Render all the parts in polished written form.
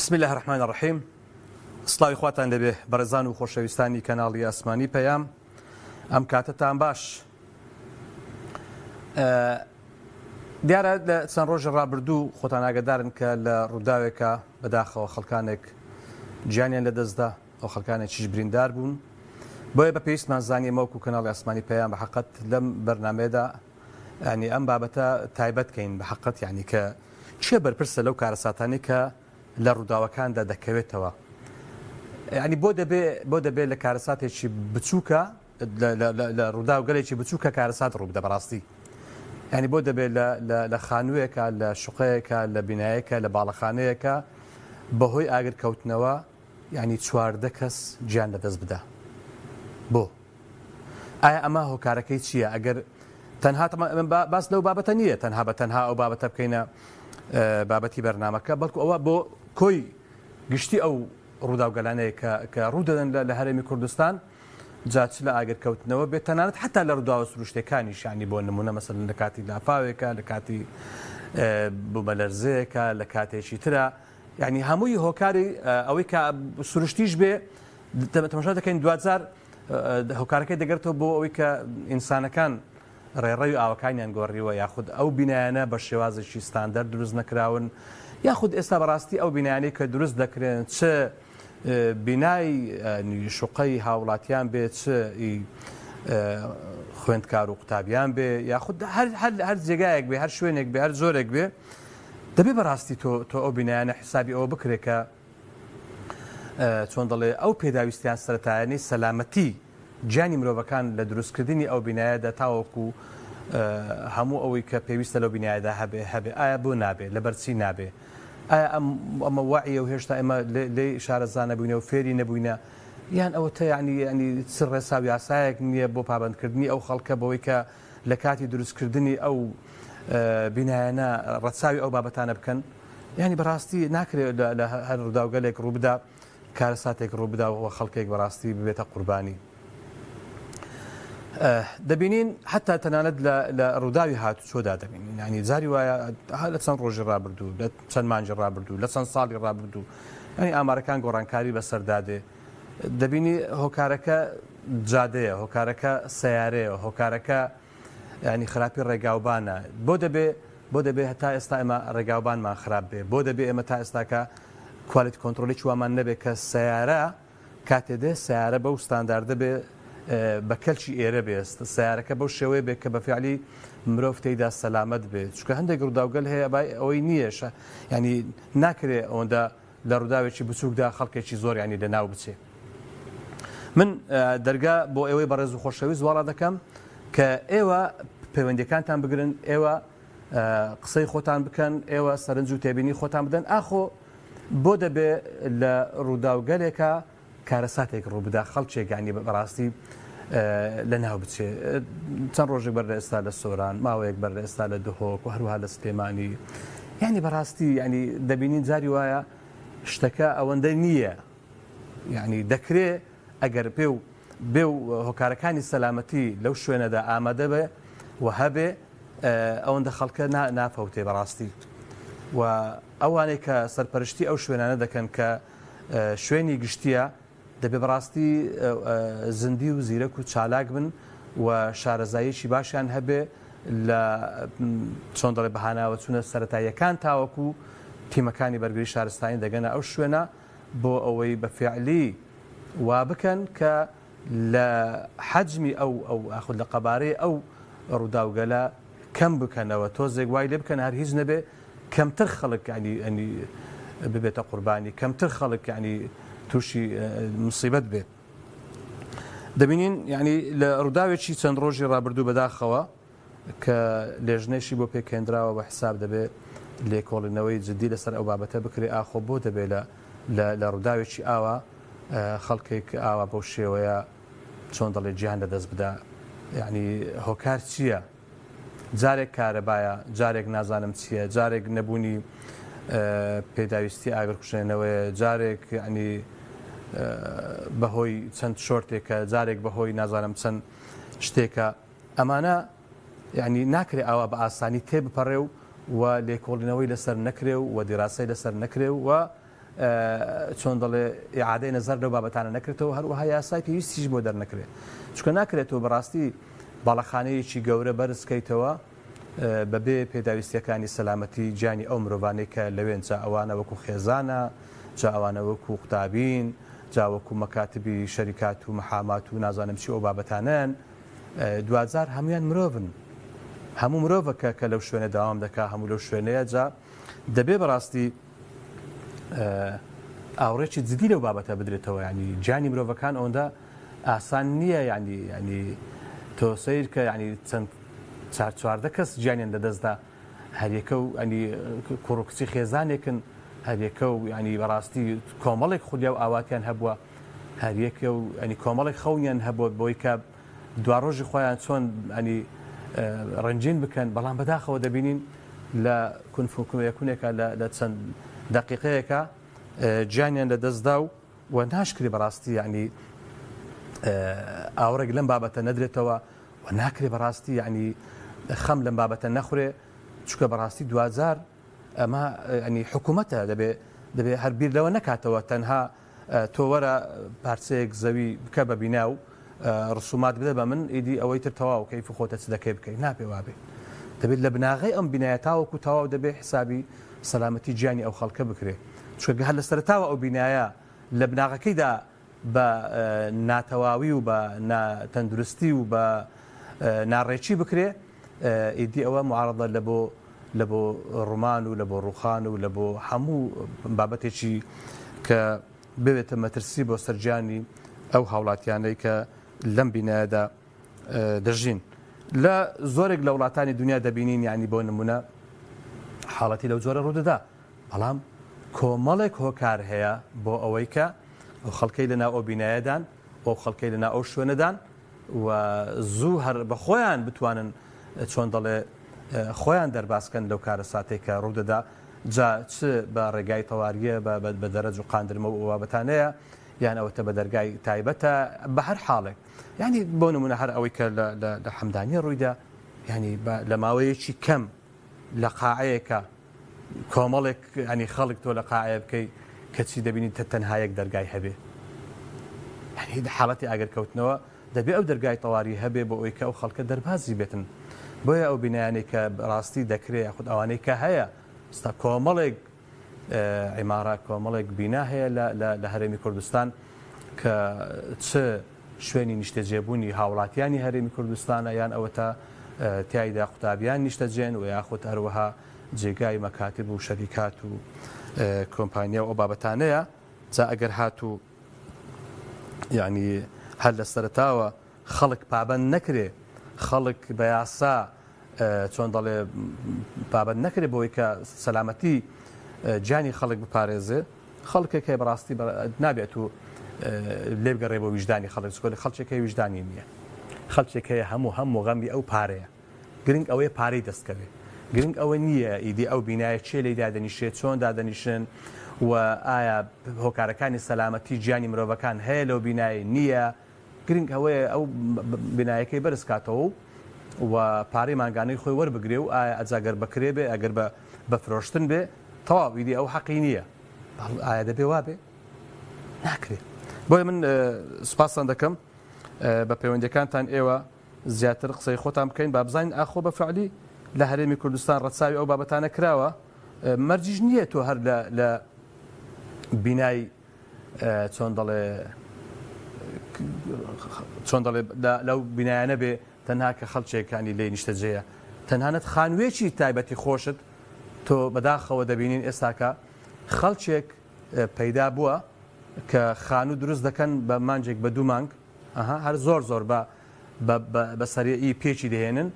بسم الله الرحمن الرحیم. سڵاوی خواتان لەبێ بەڕێزان و خۆشەویستانی کەناڵی ئاسمانی پەیام. ئەم کاتتان باش. دیارە لە چەند ڕۆژی ڕابردوو خۆتان ئاگادارن کە لە ڕووداوێکە بەداخەوە خەڵکانێک گیانیان لەدەستدا، ئەو خەڵکانێکیش بریندار بوون. بۆیە بە پێویستمان زانیە مەوەکو کەناڵی ئاسمانی پەیام بە حەقەت لەم بەرنامەیەدا ینی ئەم بابەتە تایبەت کەین بە حەقەت، ینی کە چێ بەرپرسە لەو کارەساتانی کە لە ڕووداوەکاندا دەکەوێتەوە. ینی بۆ دەبێت لە کارەساتێکی بچووکە لە ڕوودا و گەلێکی بچووکە کارەسات ڕوو بدە بەڕاستی. ینی بۆ دەبێت لە خانوویەکە، لە شوقەیەکە، لە بینایەکە، لە باڵەخانەیەکە بەهۆی ئاگرکەوتنەوە ینی 14 کەس گیان لەدەست بدە. بۆ ئایا ئەمە هۆکارەکەی چییە؟ ئەگەر تەنها باس لەو بابەتە نییە، تەنها بە تەنها ئەو بابەتە بکەینە بابەتی بەرنامەکە، بەڵکو ئەوە بۆ کۆی گشتی ئەو ڕووداوگەلانەیە کە ڕوودەدەن لە هەرێمی کوردستان جاچ لە ئاگرکەوتنەوە بێت، تەنانەت حتا لە ڕووداوە سروشتەکانیش، ینی بۆ نمونە مەسەڵەن لە کاتی لافاوێکە، لە کاتی بوومەلەرزەیەکە، لە کاتێکی ترە، ینی هەمووی هۆکاری ئەوەی کە سروشتیش بێ تەماشا دەکەین دوجار هۆکارەکەی دەگرێتەوە بۆ ئەوەی کە ئینسانەکان ڕێڕەوی ئاوەکانیان گۆڕیوە، یاخود ئەو بینایانە بە شێوازێکی ستاندەرد دروست نەکراون، یاخود ئێستا بەڕاستی ئەو بینایانەی کە دروست دەکرێن چ بینای شوقەی هاوڵاتیان بێ، چ خوێندکار و قوتابیان بێ، یاخود هەر جێگایەک بێ، هەر شوێنێک بێ، هەر زۆرێک بێ، دەبێ بەڕاستی تۆ ئەو بینایانە حسابی ئەوە بکرێت کە چۆن دەڵێ ئەو پێداویستیان سەرەتایانەی سەلامەتی گیانی مرۆڤەکان لە دروستکردنی ئەو بینایەدا تاوەکو هەموو ئەوەی کە پێویستە لەو بینایەدا هەبێ ئایا بۆ نابێ، لەبەرچی نابێ، ئایا ئەمە وعیە و هێشتا ئێمە لێ شارەزان نەبووینە و فێری نەبووینە، یان ئەوە تا ینی چ ڕێسا و یاسایەک نییە بۆ پابندکردنی ئەو خەڵکە بەوەی کە لە کاتی دروستکردنی ئەو بینایانە ڕەچاوی ئەو بابەتانە بکەن. ینی بەڕاستی ناکرێت لە هەر ڕووداوگەلێک ڕووبدا کارەساتێک ڕووبدا و خەڵکێک بەڕاستی ببێتە قوربانی. دەبینین حتا تەنانەت لە ڕووداوی هاتوچۆدا دەبینین، ینی جاری وایە لە چەند ڕۆژی ڕابردوو، لە چەند مانجی ڕابردوو، لە چەند ساڵی ڕابردوو، ینی ئامارەکان گۆڕانکاری بەسەردادێ، دەبینی هۆکارەکە جادەیە، هۆکارەکە سەیارەیە، هۆکارەکە ینی خراپی ڕێگاوبانە. بۆ دەبێ هەتا ئێستا ئێمە ڕێگاوبانمان خراپ بێ، بۆ دەبێ ئێمە تا ئێستاکە کوالیتی کۆنتترۆلی چوامان نەبێ کە سەیارە کاتێدێ سیارە بەو ستانداردە بێ بە کەلکی ئێرە بێست، سیارەکە بەو شێوەیە بێت کە بەفیعلی مرۆڤ تێیدا سەلامەت بێت، چونکە هەندێک ڕووداوگەل هەیە ئەوەی نییەشە، ینی ناکرێت ئەوەندە لە ڕووداوێکی بچووکدا خەڵکێکی زۆر ینی لەناو بچێ. من دەرگا بۆ ئێوەی بەڕێز و خۆشەویست وەڵا دەکەم کە ئێوە پەیوەندیەکانتان بگرن، ئێوە قسەی خۆتان بکەن، ئێوە سەرنج و تێبینی خۆتان بدەن. ئاخۆ بۆ دەبێ لە ڕووداوگەلێکە کارەساتێک ڕووبدا خەڵکێک ینی بەڕاستی لە ناو بچێ. چەند ڕۆژێک بەر لە ئێستا لە سۆران، ماوەیەک بەر لە ئێستا لە دهۆک و هەروها لە سلێمانی، ینی بەڕاستی ینی دەبینین جاری وایە شتەکە ئەوەندە نییە، ینی دەکرێت ئەگەر بێ و هۆکارەکانی سەلامەتی لەو شوێنەدا ئامادە بێ و هەبێ ئەوەندە خەڵکە نافەوتێ بەڕاستی. و ئەوانەی کە سەرپەرشتی ئەو شوێنانە دەکەن کە شوێنی گشتیە، دەبێ بەڕاستی زندی و زیرەک و چالاک بن و شارەزاییەکی باشیان هەبێ لە چۆن دەڵێ بەهاناوە چوونە سەرەتاییەکان تاوەکو تیمەکانی بەرگری شارستانی دەگەنە ئەو شوێنە بۆ ئەوەی بەفیعلی وا بکەن کە لە حەجمی ئەو ئاخود لە قەبارەی ئەو ڕووداوگەلە کەم بکەنەوە، تۆزێک وای لێ بکەن هەر هیچ نەبێ، کەمتر خەڵک ینی ببێتە قوربانی، کەمتر خەڵک ینی تووشی مصیبەت بێ. دەبینین ینی لە ڕووداوێکی چەند ڕۆژی ڕابردوو بەداخەوە کە لێژنێشی بۆ پێکێنراوە بە حساب دەبێت لێکۆڵینەوەی جدی لەسەر ئەو بابەتە بکرێ. ئاخۆ بۆ دەبێت لە ڕووداوێکی ئاوا خەڵکێک ئاوا بەو شێوەیە چۆن دەڵێ گیان لەدەست بدا. ینی هۆکار چییە؟ جارێک کارەبایە، جارێک نازانم چییە، جارێک نەبوونی پێداویستی ئاگرکوژێنەوەیە، جارێک ینی بەهۆی چەند شۆرتێکە، جارێک بەهۆی نازانم چەند شتێکە. ئەمانە ینی ناکرێت ئاوا بە ئاسانی تێبپەڕێ و لێکۆڵینەوەی لەسەر نەکرێ و دیراسەی لەسەر نەکرێ و چۆن دەڵێ ئیعادەی نەزەر لەو بابەتانە نەکرێتەوە هەروەها یاسای پێویستیش بۆ دەرنەکرێت چونکە ناکرێتەوە بەڕاستی باڵەخانەیەکی گەورە بەرزکەیتەوە بەبێ پێداویستیەکانی سەلامەتی گیانی ئەو مرۆڤانەی کە لەوێن جا ئەوانە وەکو خێزانە جا ئەوانە وەکو قوتابین جا وەکو مەکاتبی شەریکات و مەحامات و نازانم چی ئەو بابەتانەن دوجار هەمویان مرۆڤن هەموو مرۆڤەکە کە لەو شوێنە داوام دەکا هەموو لەو شوێنەیە جا دەبێ بەڕاستی ئاوڕێکی جدی لەو بابەتە بدرێتەوە ینی گیانی مرۆڤەکان ئەوەندە ئاسان نییە ینی تۆ سیر کە ینی چەند چواردە کەس گیانیان لەدەستدا هەریەکە و ئەنی کوڕ و کچی خێزانێکن هەریەکە و ینی بەڕاستی کۆمەڵێک خولیا و ئاواتیان هەبووە هەریەکە و ئەنی کۆمەڵێک خەونیان هەبووە بۆی کە دوا ڕۆژی خۆیان چۆن ئەنی ڕنجین بکەن بەڵام بەداخەوە دەبینین لە کونفکوێکونێکە لە چەند دقیقەیەکە گیانیان لەدەستدا و ناشکری بەڕاستی ینی ئاوڕێک لەم بابەتە نەدرێتەوە و ناکرێ بەڕاستی ینی خەم لەم بابەتە نەخورێ چکە بەڕاستی دوجار ئەمە ئەنی حکوومەتە دەبێ هەربیر لەوە نەکاتەوە تەنها تۆ وەرە پارچەیەک زەوی بکە بە بیناو ڕسومات بدە بە من ئیدی ئەوەی تر تەواو کەیف خۆتە چ دەکەی بکەیت ناپێ وابێ دەبێت لە بناغی ئەم بینایە تاوەکو تەواو دەبێت حسابی سەلامەتی گیانی ئەو خەڵکە بکرێ چکە هەر لە سەرتاوە ئەو بینایە لە بناغەکەیدا بە ناتەواوی و بە تەندروستی و بە ناڕێکی بکرێ ئیدی ئەوە معارەضە لە بۆ ڕوومان و لە بۆ ڕووخان و لە بۆ هەموو بابەتێکی کە ببێتە مەترسی بۆ سەرجانی ئەو هاوڵاتیانەی کە لەم بینایەدا دەژین لە زۆرێک لە وڵاتانی دنیا دەبینین ینی بۆ نمونە حاڵەتی لەو جۆرە ڕوودەدا بەڵام کۆمەڵێک هۆکار هەیە بۆ ئەوەی کە ئەو خەڵکەی لەناو ئەو بینایەدان ئەو خەڵکەی لەناو ئەو شوێنەدان و زوو هەر بە خۆیان بتوانن چۆن دەڵێ خۆیان دەرباسکەن لەو کارە ساتێک کە ڕوودەدا جا چ بە ڕێگای تەواریە بە دەرەج و قاندرمە و بابەتانەیە یان ئەوەتە بە دەرگای تایبەتە بە هەر حاڵێک ینی بۆ نمونە هەر ئەوەی کە لە حەمدانی ڕوویدا ینی لە ماوەیەکی کەم لە قاعەیەکە کۆمەڵێک ئەنی خەڵک تۆ لە قاعەیە بکەی کەچی دەبینی تەنهایەک دەرگای هەبێ ینی حاڵەتی ئاگەرکەوتنەوە دەبێ ئەو دەرگای تەواری هەبێ بۆ ئەوی کە ئەو خەڵکە دەربازی بێتن بۆیە ئەو بینایانەی کە ڕاستی دەکرێت یاخود ئەوانەی کە هەیە ستا کۆمەڵێک عیمارە کۆمەڵێک بینا هەیە لە هەرێمی کوردستان کە چ شوێنی نیشتەجێبوونی هاوڵاتیانی هەرێمی کوردستانە یان ئەوەتە تایدا قوتابیان نیشتەجێن و یاخود هەروەها جێگای مەکاتب و شەریکات و کۆمپانیا و ئەو بابەتانەیە جا ئەگەر هاتوو یعنی هەر لە سەرتاوە خەڵک پابەند نەکرێ خەڵک بە یاسا چۆن دەڵێ پابەند نەکرێ بۆی کە سەلامەتی گیانی خەڵک بپارێزێ خەڵکێکی بەڕاستی نابێت و لێبگەڕێ بۆ ویژدانی خەڵک سکۆل خەڵکێکی ویژدانی نییە خەڵکێکەیە هەموو غەمی ئەو پارەیە گرنگ ئەوەیە پارەی دەستکەوێ گرنگ ئەوە نییە ئیدی ئەو بینایە چێ لی دادەنیشێت چۆن دادەنیشن و ئایا هۆکارەکانی سەلامەتی گیانی مرۆڤەکان هەیە لەو بینایی نییە گرنگ ئەوەیە ئەو بینایەکەی بەرز کاتەوە و پارەی ماگانەی خۆی وەربگرێ و ئایا ئەجاگەر بکرێ بێ ئەگەر بە فرۆشتن بێ تەواو ئیدی ئەو حەقی نییە ئایا دەبێ وابێ ناکرێت بۆیە من سوپاسان دەکەم بە پەیوەندیەکانتان ئێوە زیاتر قسەی خۆتان بکەین با بزانین ئاخۆ بە فعلی لە هەرێمی کوردستان ڕەچاوی ئەو بابەتانە کراوە مەرجیش نییە تۆ هەر لە بینای چۆن دەڵێ لەو بینایانە بێ تەنها کە خەڵکێکانی لێ نیشتەجێیە تەنانەت خانوێکی تایبەتی خۆشت تۆ بەداخەوە دەبینین ئێستاکە خەڵکێک پەیدا بووە کە خانوو دروست دەکەن بە مانجێک بە 2 مانگ هەر زۆر بە سەرێئی پێچی دەهێنن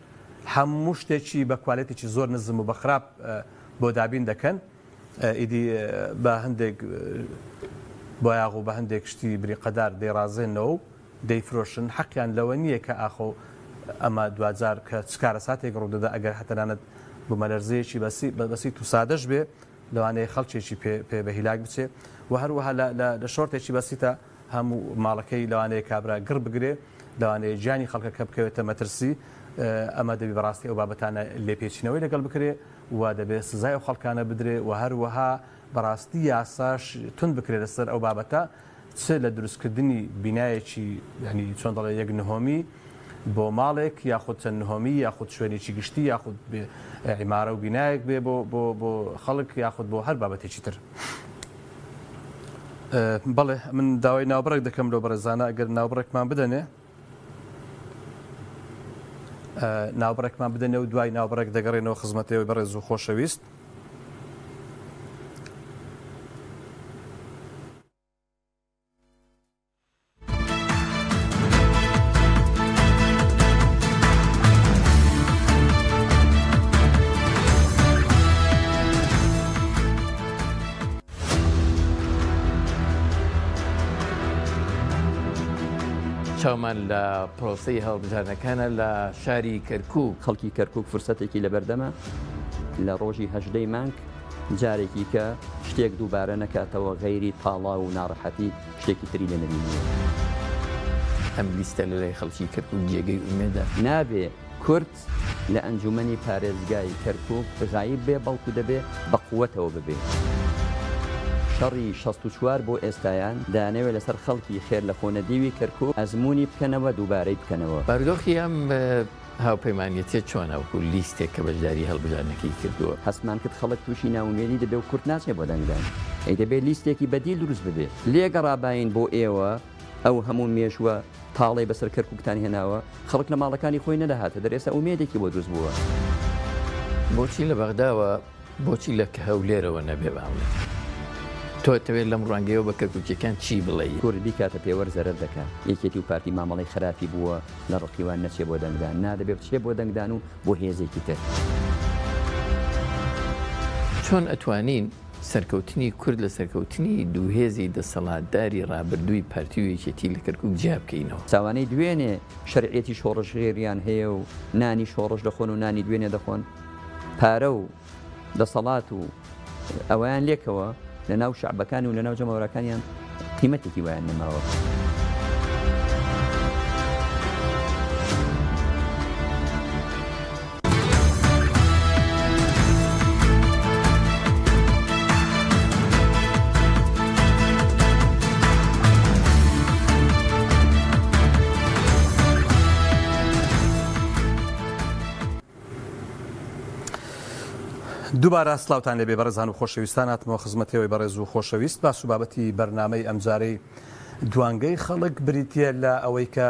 هەموو شتێکی بە کوالێتێکی زۆر نزم و بە خراپ بۆ دابین دەکەن ئیدی بە هەندێک بۆ یاغ و بە هەندێک شتی بریقەدار دەیڕازێنەوە و دەیفرۆشن حەقیان لەوە نییە کە ئاخۆ ئەمە دوجار کە چکارە ساتێک ڕوودەدا ئەگەر هەتەنانەت بوومەلەرزەیەکی بەسیت و سادەش بێ لەوانەیە خەڵکێکی پێ بە هیلاک بچێ و هەروەها لە شۆرتێکی بەسیتە هەموو ماڵەکەی لەوانەیە کابرا گڕ بگرێ لەوانەیە گیانی خەڵکەکە بکەوێتە مەترسی ئەمە دەبی بەڕاستی ئەو بابەتانە لێپێچینەوەی لەگەڵ بکرێ و دەبێت سزای ئەو خەڵکانە بدرێ و هەروەها بەڕاستی یاساش تون بکرێت لەسەر ئەو بابەتە چ لە دروستکردنی بینایەکی ینی چۆن دەڵێ یەک نهۆمی بۆ ماڵێک یاخود چەند نهۆمی یاخود شوێنێکی گشتی یاخود عیمارە و بینایەک بێ بۆ خەڵک یاخود بۆ هەر بابەتێکی تر. بەڵێ من داوای ناوبڕێک دەکەم لەو بەڕێزانە ئەگەر ناوبڕێکمان بدەنێ ناوبڕێکمان بدەنێ و دوای ناوبڕێک دەگەڕێنەوە خزمەتەوەی بەڕێز و خۆشەویست. چاومان لە پرۆسەی هەڵبژارنەکانە لە شاری کەرکووک. خەڵکی کەرکووک فرسەتێکی لەبەردەمە لە ڕۆژی هەژدەی مانگ جارێکی کە شتێک دووبارە نەکاتەوە غەیری تاڵا و ناڕەحەتی شتێکی تری لە نەبینیوە. ئەم لیستە لەلای خەڵکی کەرکووک جێگەی ئومێدە نابێ کورد لە ئەنجومەنی پارێزگای کەرکووک غایب بێ بەڵکو دەبێ بە قووەتەوە ببێ. شەڕی 64 بۆ ئێستایان دانەوێت لەسەر خەڵکی خێر لە خۆنەدیوی کەرکووک ئەزمموی بکەنەوە دووبارەی بکەنەوە. بەردۆخی ئەم هاوپەیمانیەتێت چۆنە وەکو لیستێک کە بەشداری هەڵبژارنەکەی کردووە. هەسمان کرد خەڵک تووشی ناومێنی دەبێ و کورد ناچێ بۆ دەنگدان. ئەی دەبێت لیستێکی بەدیل دروست ببێ. لێگەڕابین بۆ ئێوە ئەو هەموو مێشوە تاڵی بەسەر کەرکووکتان هێناوە خەڵک لە ماڵەکانی خۆی نەداهاتە دەرێستا ئومێدێکی بۆ دروست بووە. بۆچی لە بەغداوە بۆچی لە کە هەولێرەوە نەبێ باڵێ تۆ تەوێت لەم ڕوانگەیەوە بە کەرکووکیەکان چی بڵێ؟ کوردی کاتە پێوەەر زەرەر دەکات یەکێتی و پارتی مامەڵی خراپی بووە لە ڕقیوان نەچێ بۆ دەنگدان نادەبێت بچێ بۆ دەنگدان و بۆ هێزێکی تر. چۆن ئەتوانین سەرکەوتنی کورد لە سەرکەوتنی دووهێزی دەسەڵاتداری ڕابردووی پارتی و یەکێتی لە کەرکووک جیا بکەینەوە؟ چاوانەی دوێنێ شەرعێتی شۆڕش غێریان هەیە و نانی شۆڕش دەخۆن و نانی دوێنێ دەخۆن پارە و دەسەڵات و ئەویان لێکەوە لە ناو شعبەکان و لە ناو جەماوەڕەکانیان قیمەتێکی وایان نەماوە. دووبارە سلااوان لەبێ بەڕێزان و خۆشەویستان هاتمەوە خزمەتەوەی بەڕێز و خۆشەویست باس و بابەتی بەرنامەی ئەمجارەی دوانگەی خەڵک بریتە لە ئەوەی کە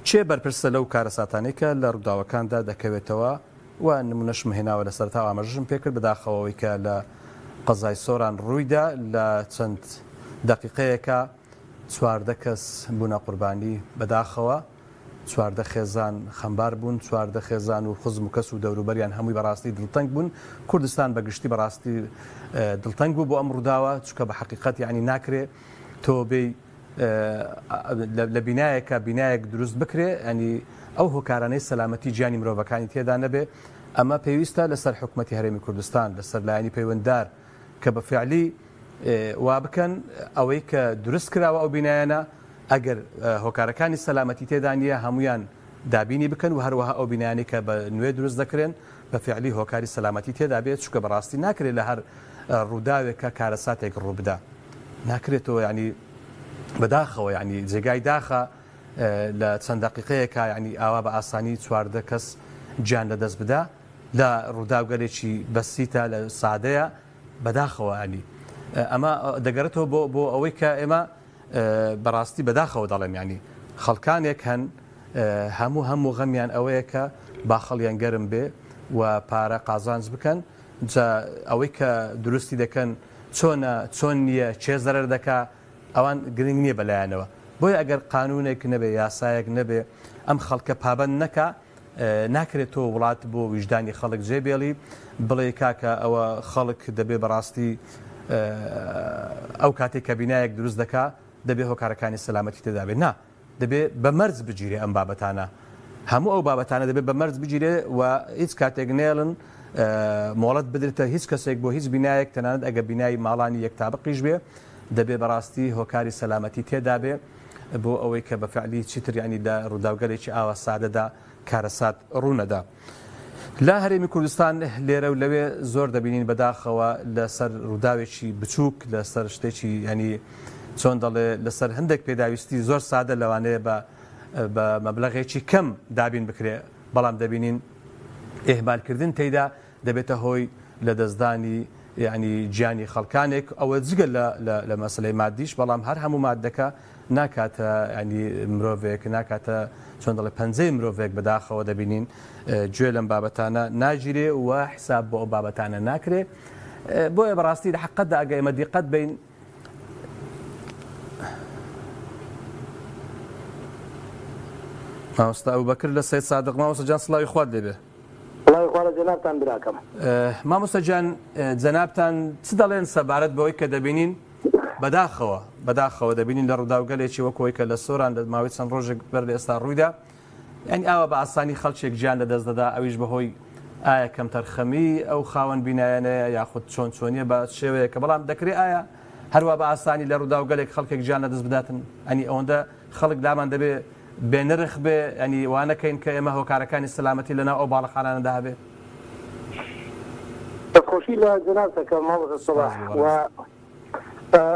چێ بەرپرسە لەو کارەساتانێکە لە ڕووداوەکاندا دەکەوێتەوە و نمونەشم هێناوە لەسەر تا ئاماژەشم پێکرد بەداخەوەی کە لە قەزای سۆران ڕوویدا لە چەند دەقیقەیەکە 14 کەس بوونە قوربانی بەداخەوە 14 خێزان خەمبار بوون 14 خێزان و خزم و کەس و دەوروبەریان هەمووی بەڕاستی دڵتەنگ بوون. کوردستان بەگشتی بەڕاستی دڵتەنگ بوو بۆ ئەم ڕووداوە چکە بە حقیقەت یعنی ناکرێ تۆ بێ لە بینایەکە بینایەک دروست بکرێ ئەنی ئەو هۆکارانەی سەلامەتی گیانی مرۆڤەکانی تێدا نەبێ. ئەمە پێویستە لەسەر حکوومەتی هەرێمی کوردستان لەسەر لایەنی پەیوەنددار کە بە فعلی وا بکەن ئەوەی کە دروست کراوە ئەو بینایەنە ئەگەر هۆکارەکانی سەلامەتی تێدا نیە هەمویان دابینی بکەن و هەروەها ئەو بینیانی کە بە نوێ دروست دەکرێن بە فعلی هۆکاری سەلامەتی تێدا بێت چکە بەڕاستی ناکرێت لە هەر ڕووداوێکە کارەساتێک ڕوو بدا ناکرێتەوە ینی بەداخەوە ینی جێگای داخە لە چەند دقیقەیەکە ینی ئاوا بە ئاسانی 14 کەس گیان لەدەست بدا لە ڕووداوگەلێکی بەسیتە لە سادەیە بەداخەوە ینی ئەمە دەگەڕێتەوە بۆ ئەوەی کە ئێمە بەڕاستی بەداخەوە دەڵێم ینی خەڵکانێک هەن هەموو غەمیان ئەوەیە کە باخەڵیان گەرم بێ و پارە قازانج بکەن ئەوەی کە دروستی دەکەن چۆن نییە چێ زەرەر دەکا ئەوان گرنگ نییە بەلایەنەوە بۆیە ئەگەر قانونێک نەبێ یاسایەک نەبێ ئەم خەڵکە پابەند نەکا ناکرێتەوە وڵات بۆ ویژدانی خەڵک جێبێڵی بڵێ کاکە ئەوە خەڵک دەبێ بەڕاستی ئەو کاتێک کە بینایەک دروست دەکا دەبێ هۆکارەکانی سەلامەتی تێدا بێت نا دەبێ بە مەرج بگیرێ ئەم بابەتانە هەموو ئەو بابەتانە دەبێت بە مەرج بگیرێ و هیچ کاتێک نێڵن مۆڵەت بدرێتە هیچ کەسێک بۆ هیچ بینایەک تەنانەت ئەگە بینایی ماڵانی یەک تابقیش بێ دەبێ بەڕاستی هۆکاری سەلامەتی تێدا بێ بۆ ئەوەی کە بە فعلی چیتر ینی لە ڕووداوگەلێکی ئاوا سادەدا کارەسات ڕوونەدا. لا هەرێمی کوردستان لێرە و لەوێ زۆر دەبینین بەداخەوە لەسەر ڕووداوێکی بچووک لەسەر شتێکی ینی چۆن دەڵێ لەسەر هەندێک پێداویستی زۆر سادە لەوانەیە بە مەبلەغێکی کەم دابین بکرێ بەڵام دەبینین ئێهمالکردن تێیدا دەبێتە هۆی لە دەستدانی ینی گیانی خەڵکانێک ئەوە جگە لە مەسلەی مادیش بەڵام هەر هەموو مادەکە ناکاتە ینی مرۆڤێک ناکاتە چۆن دەڵێ پەنجەی مرۆڤێک بەداخەوە دەبینین گوێ لەم بابەتانە ناگیرێ و حساب بۆ ئەو بابەتانە ناکرێ بۆیە بەڕاستی لە حقەتدا ئەگە ئێمە دیقەت بین مامۆستا ئەبوبەکر لە سەید سادق مامۆستا جان سڵاوی خوات لێبێ الله خوارە جەنابتان براکەم مامۆستا جان جەنابتان چ دەڵێن سەبارەت بەوەی کە دەبینین بەداخەوە دەبینین لە ڕووداوگەلێکی وەکەوەی کە لە سۆران لە ماوەی چەند ڕۆژێک بەر لە ئێستا ڕوویدا ینی ئاوا بە ئاسانی خەڵکێک گیان لەدەست دەدا ئەویش بەهۆی ئایا کەم تەرخەمی ئەو خاوەن بینایەنەیە یاخود چۆن چۆنیە بە شێوەیەکە بەڵام دەکرێت ئایا هەروە بە ئاسانی لە ڕووداوگەلێک خەڵکێک گیان لەدەست بداتن ئەنی ئەوەندە خەڵک لامان دەبێ بێنرخ بێ ئەنی وانەکەین کە ئێمە هۆکارەکانی سەلامەتی لەناو ئەو باڵەخانانەدا هەبێ خۆشی لە جەنابتەکە مامۆستا سەباح و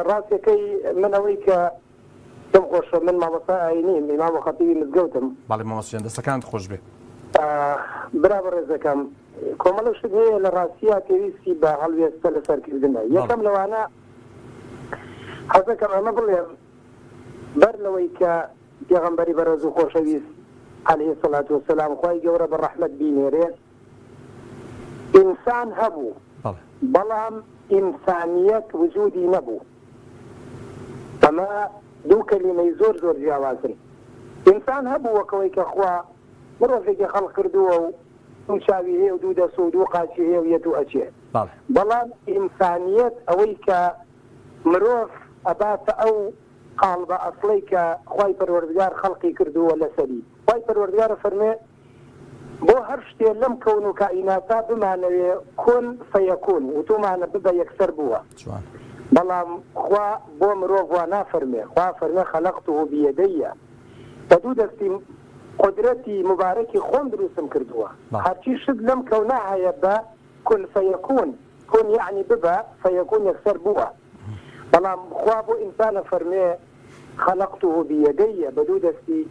ڕاستیەکەی من ئەوەی کە دەم خۆشە من مامۆستا ئاینیم ئیمام و خەتیبی مزگەوتم باڵی مامۆستا جان دەستەکانت خۆش بێ برا بەڕێزەکەم کۆمەڵە شت هەیە لە ڕاستیە پێویستی بە هەڵوێستە لە سەرکردنە یەکەم لەوانە حەزەکەم ئەمە بڵێم بەر لەوەی کە پێغەمبەری بەرەز و خۆشەویست عەلەیهی سەڵات وەسەلام خوای گەورە بە ڕەحمەت بینێرێ ئینسان هەبوو بەڵام ئینسانیەت وجودی نەبوو ئەمە دوو کەلیمەی زۆر زۆر جیاوازن ئینسان هەبوو وەکەوەی کە خوا مرۆڤێکی خەڵق کردووە و دوو چاوی هەیە و دوو دەست و دوو قاچی هەیە و یەت و ئەچێ بەڵام ئینسانیەت ئەوەی کە مرۆڤ ئەباتە ئەو قاڵبە ئەسڵەی کە خوای پەروەردگار خەڵقی کردووە لەسەری خوای پەروەردگارە فەرمێ بۆ هەر شتێ لەم کەون و کائیناتا بمانەوێ کۆن فەیەکون و تومانە ببە یەکسەر بووە بەڵام خوا بۆ مرۆڤ وا نافەرمێ خوا فەرمێ خەلەقتوه بیەدەیە بە دوو دەستی قدرەتی مبارەکی خۆم دروستم کردووە هەرچی شت لەم کەونا هەیە بە کون فەیەکون کون یعنی ببە فەیەکون یەکسەر بووە بەڵام خوا بۆ ئینسانە فەرمێ خەلەقتوه بیەدەیە بە دوو دەستی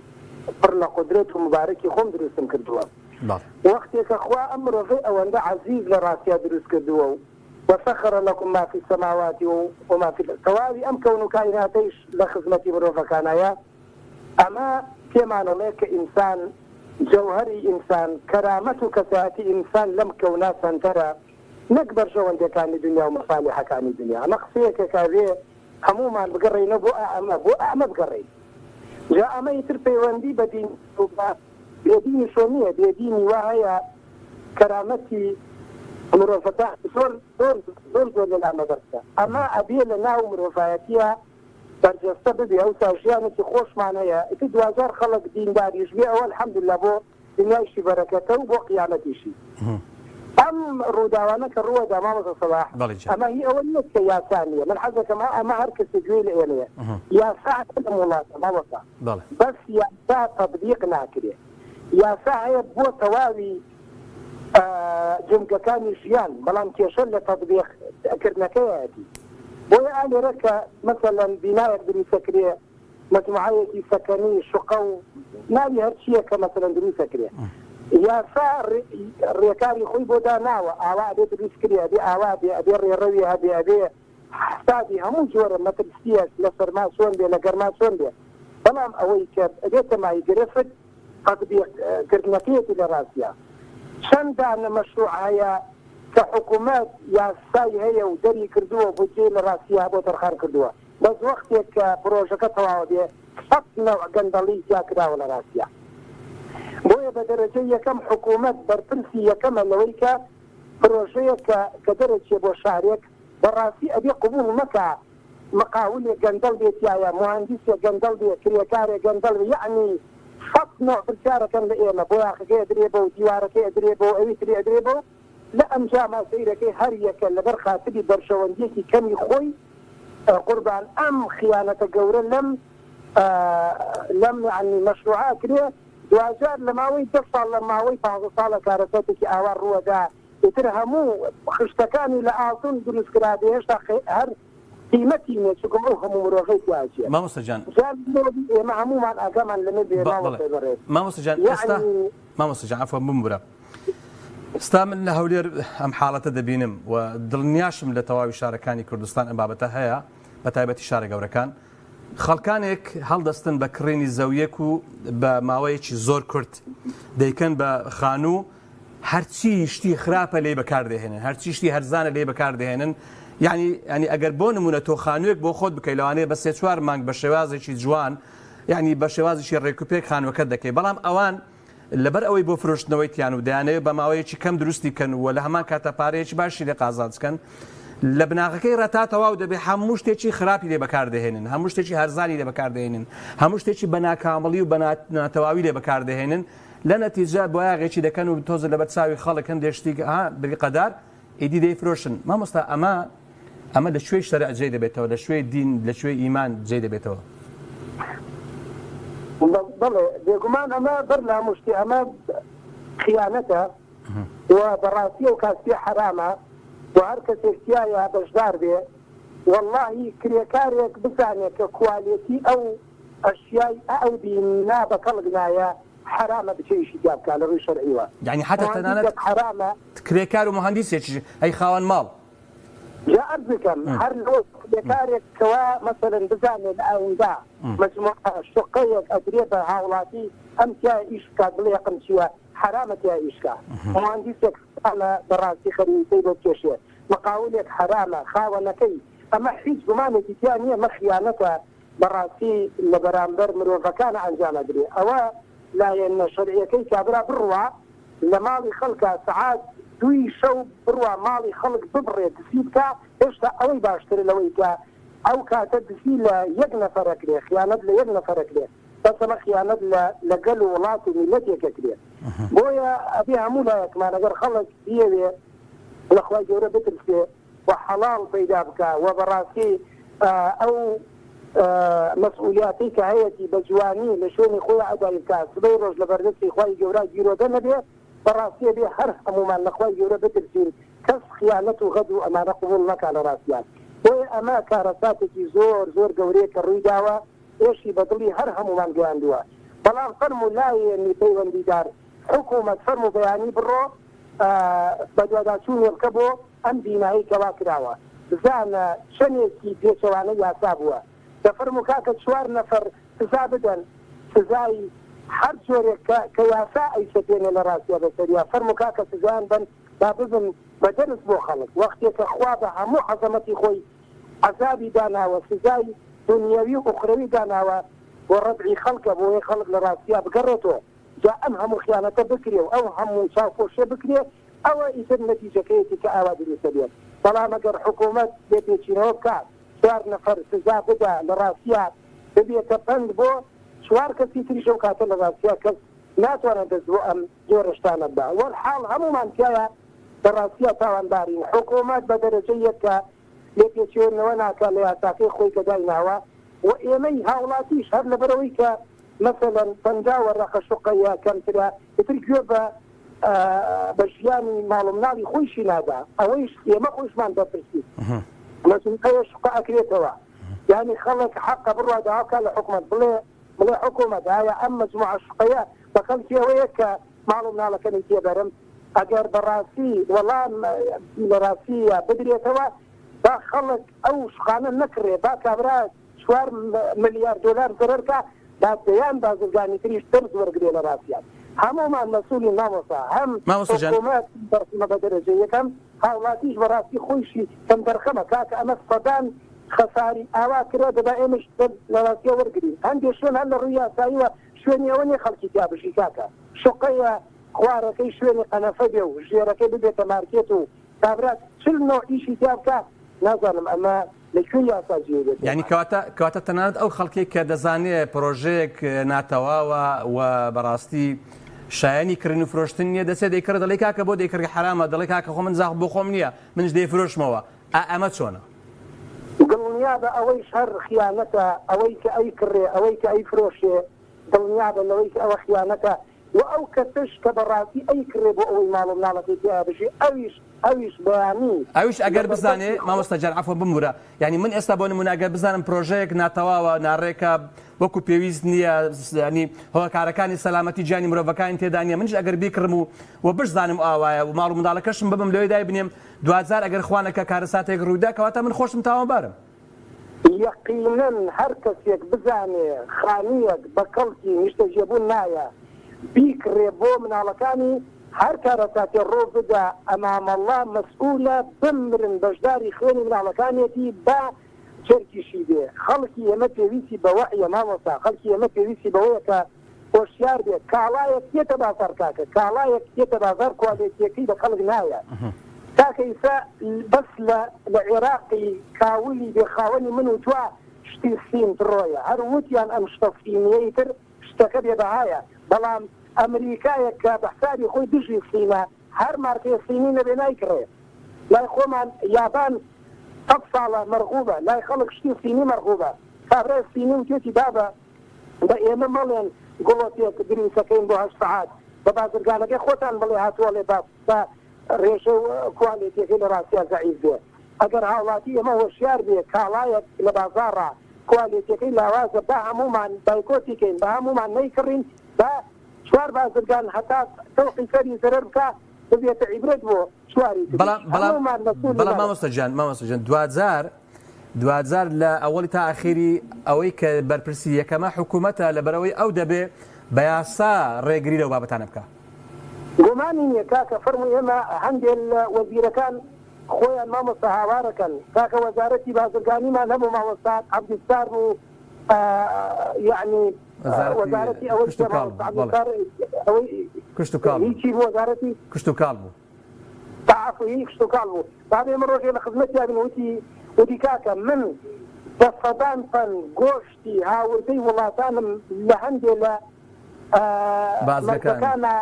پڕ لە قدرەت و مبارەکی خۆم دروستم کردووە وەختێکە خوا ئەم مرۆڤەی ئەوەندە عەزیز لە ڕاستیا دروست کردووە و وسخر لكم ما في السماوات وما في الأرض كوابي أم كونوا كائناتيش لخدمة مروفكانايا أما كما نلاقي إنسان جوهري إنسان كرامته كساتي إنسان لم كونا سنترى نكبر شو عندك كان الدنيا ومصالح كان الدنيا نقصيك كذي عموما بقري نبو أعمى بقري جاء ما يتربي وندي بدين بيديني شونية بيديني وهي كرامتي مرۆڤەکە زۆر لەلا مەبەستە ئەمە ئەبێ لە ناو مرۆڤایەتیە بەرجەستە ببێ ئەو ژیانێکی خۆشمانەیە ئیتر 2000 خەڵک دینداریش بێ ئەوە الحەمدولله بۆ دنیایشی بەرەکەتە و بۆ قیامەتیشی ئەم ڕووداوانە کە ڕووەدا مامۆستا سەباح ئەمە هی ئەوە نییە کە یاسا نییە من حەزەکەم ئەمە هەر کەسێک گوێ لە ئێمەیە یاسا لە وڵاتە مامۆستا بەس یاسا تەطبیق ناکرێ یاسا هەیە بۆ تەواوی جنگەکانی ژیان بەڵام کێشە لە تەطبیقکردنەکەیەتی بۆیە ئالێرە کە مەسەلەن بینایەک دروستەکرێ مەجموعەیەکی سەکەنی شقە و ناوی هەرچیە کە مەسەلەن دروستەکرێ یاسا ڕێکاری خۆی بۆ داناوە ئاوا ئەبێ دروستکرێ ئەبێ ئاوا بێ ئەبێ ڕێڕەوی هەبێ ئەبێ حسابی هەموو جۆرە مەترسیەک لە سەرما چۆن بێ لە گەرما چۆن بێ بەڵام ئەوەی کە ئەبێتە مای گرفت تەطبیقکردنەکەیەتی لە ڕاستیە چەند دانە مەشروع هەیە کە حکوومەت یاسای هەیە و دەری کردووە بۆجێ لە ڕاستیە بۆ تەرخان کردووە بەس وەختێک کە پرۆژەکە تەواو بێ سەد نەوع گەندەڵی زیا کراوە لە ڕاستیە بۆیە بە دەرەجەی یەکەم حکوومەت بەرپرسی یەکەمە لەوەی کە پرۆژەیە کە دەرەچێ بۆ شارێک بەڕاستی ئەبێ قبول مەکە مقاولێک گەندەڵ بێتیایە مهندسێک گەندەڵ بێ کرێکارێک گەندەڵ یعنی سەد نوع پرسیارەکەن لە ئێمە بۆ یاخەکەی ئەدرێ بە و دیوارەکەی ئەدرێ بۆ ئەوی تری ئەدرێ بۆ لە ئەنجاما سەیرەکەی هەر یەکە لەبەر خاتری بەرشەوەندیەکی کەمی خۆی قوربان ئەم خیانەتە گەورە لەم یعنی مەشروعا کرێ دوجار لما وي تصل لما وي فاز صالة كارثتك أوار رودا يترهموا خشتكاني لأعطون دروس كراديش هر قيمتي من شكم أوهم مروغيت واجه ما مستجان ما همو مع الأقام عن لمدي ما مستجان يعني ما مستجان عفوا بمبرا استامن لهولير أم حالة دبينم ودلنياشم لتواوي شاركاني كردستان أبابتها هيا بتايبتي شارك أوركان خەڵکانێک هەڵدەستن بە کڕێنی زەویەک و بە ماوەیەکی زۆر کورت دەیکەن بە خانوو هەرچی شتی خراپە لێ بەکاردێهێنن هەرچی شتی هەرزانە لێ بەکاردێهێنن یعنی ئەگەر بۆ نمونە تۆ خانوویەک بۆ خۆت بکەی لەوانەیە بە 3-4 مانگ بە شێوازێکی جوان یعنی بە شێوازێکی ڕێکوپێک خانووەکەت دەکەی بەڵام ئەوان لەبەر ئەوەی بۆ فرۆشتنەوەی تیان و دەیانەوێت بە ماوەیەکی کەم دروستی بکەن و لە هەمان کاتە پارەیەکی باشی لێ قازانج بکەن لە بناغەکەی ڕەتاتەواو دەبێت هەموو شتێکی خراپی لێ بەکاردەهێنن هەموو شتێکی هەرزانی لێ بەکاردەهێنن هەموو شتێکی بە ناکامەڵی و بە ناتەواوی لێ بەکاردەهێنن لە نەتیجە بۆ یاغێکی دەکەن و تۆزە لەبەر چاوی خەڵکن دێشتی بریقەدار ئیدی دەیفرۆشن مامۆستا ئەمە لە شوێی شەرع جێ دەبێتەوە لە شوێی دین لە شوێی ئیمان جێ دەبێتەوە بەڵێ بێگومان ئەمە بەر ناموشتی ئەمە خیانەتە و بەڕاستی و کاسی حرامە و هەر کەسێکتیایە بەشدار بێ واللهی کرێکارێک بزانێت کە کوالیەتی ئەو ئەشیای ئەو دینا بە کەڵک نایە حرامە بچێشی جا بکە لە ڕووی شەرعیوە یعنی حتا تەنانەت حرامە کرێکار و مهندسێکی ئەی خاوەن ماڵ جا ئەرز بکەم هەر کرێکارێک کەوا مەسەلەن بزانێت لە ئەوەندا مجموعە شقەیەک ئەدرێت بە هاوڵاتی ئەم تیا ئیش بکات بڵێ یەقم چیوە حرامە تیا ئیشکە مهندسێک ئەمە بەڕاستی خەریتەی بۆ کێشێ مقاولێک حرامە خاوەنەکەی ئەمە هیچ گومانێکی تیا نییە مە خیانەتە بەڕاستی لە بەرامبەر مرۆڤەکانە ئەنجامەدرێ ئەوە لایەنە شەرعیەکەی کابرا بڕوا لە ماڵی خەڵکە سەعات 2 شەو بڕوا ماڵی خەڵک ببڕێت دسی بکە هێشتا ئەوەی باشتر لەوەی کە ئەو کاتە دسی لە یەک نەفەرەکرێ خیانەت لە یەک نەفەرەکرێ بەسەمە خیانەت لەگەل و وڵات و میلەتێکەکرێ بۆیە ئەبێ هەموو لایەکمان ئەگەر خەڵک بیەوێ لەخوای گەورە بترسێ و حەڵاڵ پەیدا بکە و بەڕاستی ئەو مەسئولیاتی کە هەیەی بە جوانی لە شوێنی خۆی ئەدای بکە سبەی ڕۆژ لە بەردەستی خوای گەورە گیرۆدە نەبێ بەڕاستی بێ هەر هەمومان لەخوای گەورە بترسین کەس خیانەت و غەد و ئەمانە قبوڵ نەکا لە ڕاستیان بۆیە ئەمە کارەساتێکی زۆر گەورەیە کە ڕووی داوە ئێشی بەدڵی هەر هەمومان گەیاندووە بەڵام فەرمو لایەنی پەیوەندیدار حکوومەت فەرمو بەیانی بڕۆ بەدواداچوونێ بکە بۆ ئەم بینایی کەوا کراوە بزانە چەندێکی پێچەوانە یاسا بووە دەفەرمو کاکە 4 نەفەر سزا بدەن سزای هەر جۆرێک کە یاسا ئەیسەپێنێ لە ڕاستیە بەسەریا فەرمو کاکە سزایان بن با ببن بەدەرز بۆ خەڵک وەختێکە خوا بە هەموو عەزەمەتی خۆی عەزابی داناوە سزای دنیاوی و ئوخرەوی داناوە بۆ ڕەدعی خەڵکە بۆی خەڵک لە ڕاستیە بگەڕێتەوە جا ئەم هەموو خیانەتە بکرێ و ئەو هەموو چاوپۆشێ بکرێ ئەوە ئیتر نەتیجەکەیەتی کە ئاوا دروستە بێت بەڵام ئەگەر حکوومەت بێتێچینەوە بکات 4 نەفەر سزا بدا لە ڕاستیە ببێتە پند بۆ 4 کەسی تریشە و کاتە لە ڕاستیە کەس ناتوانێت دەست بۆ ئەم جۆرەشتانە بدا وەڵحاڵ هەمومان تایە لە ڕاستیە تاوانبارین حکوومەت بە دەرەجەی یەکە لێپێچێنەوە ناکات لە یاساکەی خۆی کە دایناوە و ئێمەی هاوڵاتیش هەر لەبەرەوەی کە مثلا 50 وەرەقە شقەیە کەمترە ئیتر گوێ بە ژیانی ماڵمناڵی خۆیشی نادا ئەوەیش ئێمە خۆشمان دەپرسی مەسئولەیە شقە ئەکرێتەوە یعنی خەڵک حەقە بڕوا داواکە لە حکوومەت بڵێ حکوومەت هایە ئەم مەجموعە شقەیە بە خەڵکی ئەوەیە کە ماڵمناڵەکەمی تێبەرم ئەگەر بەڕاستی وەڵام لە ڕاستیە بدرێتەوە با خەڵک ئەو شقانە نەکڕێ با کابرا 4 ملیار دلار زەرەرکە دادەیان بازرگانی تریش ترز وەرگێ لە ڕاستیان هەمومان مەسئولی نامۆسا هەم حکوومەت بەرخمە بە دەرەجە یەکەم هاوڵاتیش بەڕاستی خۆیشی کەم دەرخەمە کاکە ئەمە سەدان خەساری ئاوا کرا دەبا ئێمەش لە ڕاستیە وەرگین هەندێک شوێن هەر لە ڕووی یاساییوە شوێنی ئەوە نیە خەڵکی تیا بژی کاکە شقەیە خوارەکەی شوێنی قەنەفە بێ و ژێرەکەی ببێتە مارکێت و کابرات چل نوع ئیشی تیا بکات نازانم ئەمە لەکوێ یاسا جێ بێت یعنی کەواتە تەنانەت ئەو خەڵکی کە دەزانێت پرۆژەیەک ناتەواوە و بەڕاستی شایانی کردن و فرۆشتن نیە دەسێت دەیکرد دەڵێ کاکە بۆ دەیکرد حرامە دەڵێ کاکە خۆ من زاخ بۆ خۆم نییە منش دەیفرۆشمەوە ئەمە چۆنە دڵنیا بە ئەوەی شەر خیانەتە ئەوەی کە ئەی کڕێ ئەوەی کە ئەی فرۆشێ دڵنیا بە لەوەی کە ئەوە خیانەتە و ئەو کەسش کە بەڕاستی ئەی کڕێ بۆ ئەوەی ماڵ و مناڵەکەی تیا بژێ ئەویش بەیانی ئەوش ئەگەر بزانێ مامۆستا جان عەفو بمورە یعنی من ئێستا بۆ نمونە ئەگەر بزانم پرۆژەیەک ناتەواوە ناڕێکە وەکو پێویست نییە ینی هۆکارەکانی سەلامەتی گیانی مرۆڤەکانی تێدا نیە منش ئەگەر بیکڕم و بشزانم ئاوایە و ماڵ و منداڵەکەشم ببم لەوەی دای بنێم دوزار ئەگەر خوانەکە کارەساتێک ڕوویدا کەواتە من خۆشم تاوانبارم یەقینەن هەر کەسێک بزانێ خانوویەک بە کەڵکی نیشتەجێبوون نایە بیکڕێ بۆ مناڵەکانی هەر کارەساتێ ڕۆ بدا ئەمامەڵڵا مەسئولە بمرن بەشداری خوێنی مناڵەکانێتی با چرکیشی بێ خەڵکی ئێمە پێویستی بە وەحیە مامۆستا خەڵکی ئێمە پێویستی بەوەیە کە هۆشیار بێت کاڵایەک تێتە بازار کاکە کاڵایەک تێتە بازار کوالێتیەکەی بە خەڵک نایە تاکە ئیسا بەس لە عێراقی کاولی بێخاوەنی من و توە شتی سین ڕۆیە هەر وتیان ئەم شتە سینیەی تر شتەکە بێبەهایە بەڵام ئەمریکایە کە بەحسابی خۆی دژی سینە هەر مارکەیە سینی نەبێ نایکڕێ لای خۆمان یابان قەت ساڵە مەرغوبە لای خەڵک شتی سینی مەرغوبە کابرای سینی و تێتی دابە بە ئێمە مەڵێن گوڵۆتێک دروستەکەین بۆ 8 سەعات بە بازرگانەکەی خۆتان بڵێ هاتووە لێ با ڕێژە و کوالێتیەکەی لە ڕاستیان زەعیف بێ ئەگەر هاوڵاتی ئێمە هۆشیار بێ کاڵایەک لە بازاڕە کوالێتیەکەی لاوازە بە هەمومان بایکۆتیکەین بە هەمومان نەیکڕین بە چوار بازرگان هەتا تەوقی فەری زەرەر بکە ببێتە عیبرەت بۆ چواری بەڵام مامۆستا جان دوزار لە ئەوەڵی تا ئاخیری ئەوەی کە بەرپرسی یەکەمە حکوومەتە لەبەرەوەی ئەو دەبێ بە یاسا ڕێگری لەو بابەتانە بکە گومانی نییە کاکە فەرمووی ئێمە هەندێک لە وەزیرەکان خۆیان مامۆستا هاوارەکەن کاکە وەزارەتی بازرگانیمان هەبوو مامۆستا عەبدولستار و یعنی وەزارەتی ئەوەی کشت و کاڵ هیچی بوو وەزارەتی کشت و کاڵ بوو تعافی کشت و کاڵ بوو بعد ئێمە ڕۆژێ لە خزمەتیان وتی کاکە من بە سەدان فەن گۆشتی هاوردەی وڵاتانم لە هەندێ لە مەرزەکانە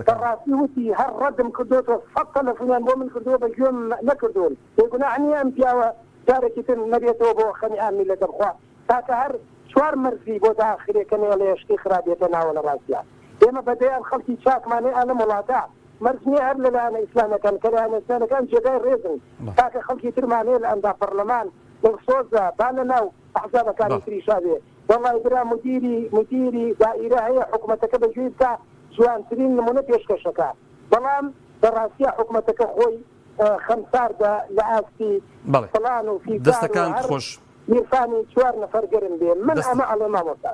بەڕاستی وتی هەر ڕەدم کردوتەوە سەد تەلەفۆنیان بۆ من کردووە بە گوێم نەکردوون بێگوناحنی ئەم پیاوە جارێکی تر نەبێتەوە بۆ خەمی ئامی لە دەرخوا تاکە هەر چوار مەرزی بۆ داخرێکەنەوە لە شتی خراپێتە ناوە لە ڕاستیان ئێمە بەدەیان خەڵکی چاکمانەی ئالە وڵاتە مەرزنی هەر لەلایەنە ئیسلامەکان کە لایەنە ئیسلامەکان جێگای ڕێزن تاکە خەڵکی ترمانەیە لە ئەندا پەرلەمان دڵسۆزە با لە ناو ئەحزابەکانی تریشا بێ وەڵای برا مدیری دائیرە هەیە حکوومەتەکە بەگوێی بکە جوانترین نمونە پێشکەشەکە بەڵام بەڕاستیە حکوومەتەکە خۆی خەمساردە لە ئاستی فڵان و دەستەکان خۆش میرفانی چوار نەفەر گەرم بێ من ئەمە ئەڵێ مامۆستا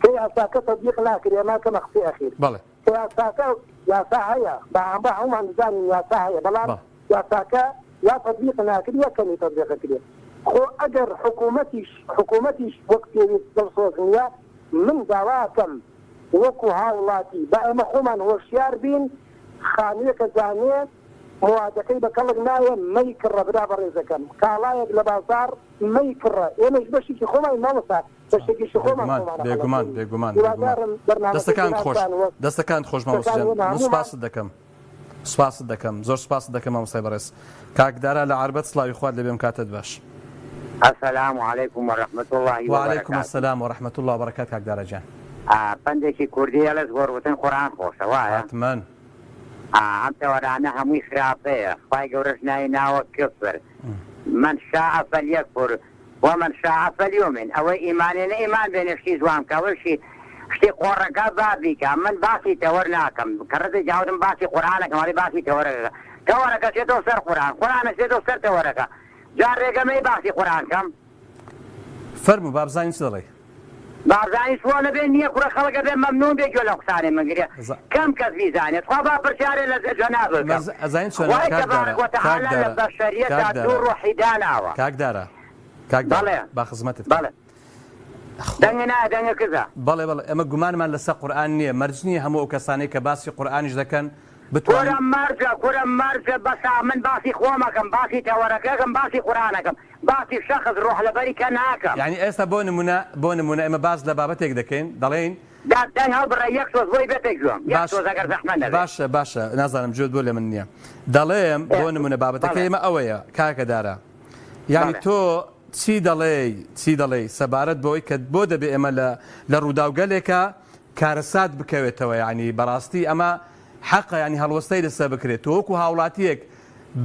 کە یاساکە تەطبیق ناکرێ ئەما کە مەخفی ئەخیر کە یاساکە یاسا هەیە بە هەمومان بزانین یاسا هەیە بەڵام یاساکە یا تطبیق ناکرێ یا کەمی تطبیق کرێ خۆ ئەگەر حکوومەتیش وەک پێویست دڵسۆز نیە من داواکەم وەکو هاوڵاتی بە ئێمە خۆمان هۆشیار بین خانوویەکە زانێت موادەکەی بە کەڵک نایە مەی کڕە برا بە ڕێزەکەم کاڵایەک لە بازار مەی کڕە ئێمەش بەشێکی خۆمان مامۆستا بەشێکیشی خۆمان بێگومان دەستەکان خۆش مامۆستا سپاست دەکەم زۆر سپاس دەکەم مامۆستای بەڕێز کاکدارە لە عربەت سڵاوی خوارد لەبێم کاتت باش السلام عليكم ورحمة الله وبركاته. وعليكم السلام ورحمة الله وبركاته كاك جان. بندشي كردية لزغور وتن قرآن خوشة وايا. أتمنى. أنت ورانا همي خرافية خواهي قورشنا يناوى كفر. من شاء فليكفر ومن شاء فليؤمن. أو إيماننا إيمان بين اشتي زوام كاول شي اشتي قرقا بابيكا من باسي تورناكم كرد جاودن باسي قرآنك مالي باسي تورناكا تورناكا سيدو سر قرآن سيدو سر تورناكا جارێکە مەی باسی قورآنکەم فەرموو بابزانین چ دەڵێ بابزانی سوۆنە بێ نییە کوڕە خەڵکە بێ مەمنوون بێ گوێ لە قسانێ مەگرێ کەم کەس بیزانێت خوا با پرسیارێ لە جەناب بکەم وای تەبارەک وەتەعالا لە بەشەریەتدا دوو ڕۆحی داناوە کاکدارە با خزمەتت دەنگە نایە دەنگە کزە بەڵێ ئێمە گومانمان لەسەر قورئان نییە مەرج نییە هەموو ئەو کەسانەی کە باسی قورئانیش دەکەن کورم مرجە بەسا من باسی خۆمەکەم باسی تەوەرەکەکەم باسی قورآنەکەم باسی شەخص ڕۆح لەبەری کە ناکەم یعنی ئێستا بۆ نمونە ئێمە باس لە بابەتێک دەکەین دەڵێن دەنگ هەڵبڕە یەک سۆز بۆی بێتێک گوێم یەک سۆز ئەگەر زەحمەت نەبێت باشە نازانم جوێت بۆ لە من نییە دەڵێم بۆ نمونە بابەتەکە ئێمە ئەوەیە کاکەدارە یعنی تۆ چی دەڵێ سەبارەت بەوەی کە بۆ دەبێ ئێمە لە ڕووداوگەلێکە کارەسات بکەوێتەوە ینی بەڕاستی ئەمە حەقە ینی هەڵوەستەی لەسەر بکرێت وەکو هاوڵاتیەک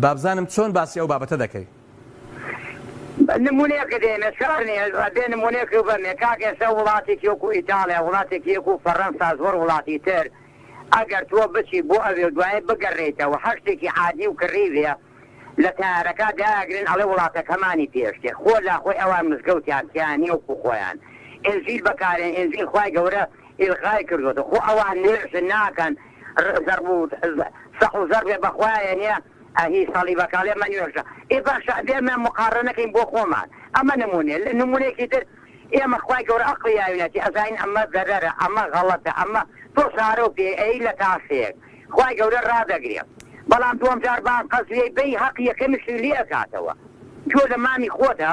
بابزانم چۆن باسی ئەو بابەتە دەکەی نمونەیەکە دێنە شارنێ دێ نمونەیەک بەمێ کاکە ئێستا وڵاتێکی وەکو ئیتالیا وڵاتێکی وەکو فەڕەنسا زۆر وڵاتی تر ئەگەر تۆ بچی بۆ ئەوێ دوایە بگەڕێتەوە هەشتێکی عادی و کڕیوێ لە تارەکە داگرن ئەڵێ وڵاتەکەمانی پێشتێ خۆ لا خۆی ئەوان مزگەوتیان کیانی وەکو خۆیان ئێنجیل بەکارێن ئێنجیل خوای گەورە ئیلغای کردوتە خۆ ئەوان نێژن ناکەن سەح و زەربێ بەخوایە نیە ئەهی ساڵی بەکالێ مەنیێژە ئێ باشە دێمە مقارنەکەین بۆ خۆمان ئەمە نمونێ لە نمونەیەکی تر ئێمە خوای گەورە ئەقڵی یاوینەتی ئەزاین ئەمە زەرەرە ئەمە غەڵەتە ئەمە تۆ سارە و پێ ئەی لە تاسەیەک خوای گەورە ڕادەگرێت بەڵام دووەم جار بان قەزوێ بەی حەق یەکەمیشی لێ ئەکاتەوە تۆ لە مامی خۆتە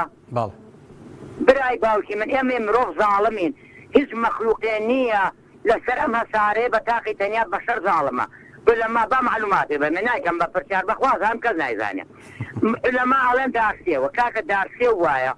برای باوکی من ئێمە مرۆڤ زاڵمین هیچ مەخلوقێ نییە لەسەر ئەم هەسارەیە بە تاقی تەنیا بەشەر زاڵمە لەما با معلوماتێ بە من نایکەم بە پرسیار بەخواز هەم کەس نایزانێ لەما ئەڵێن دارسێەوە کاکە دارسێ وایە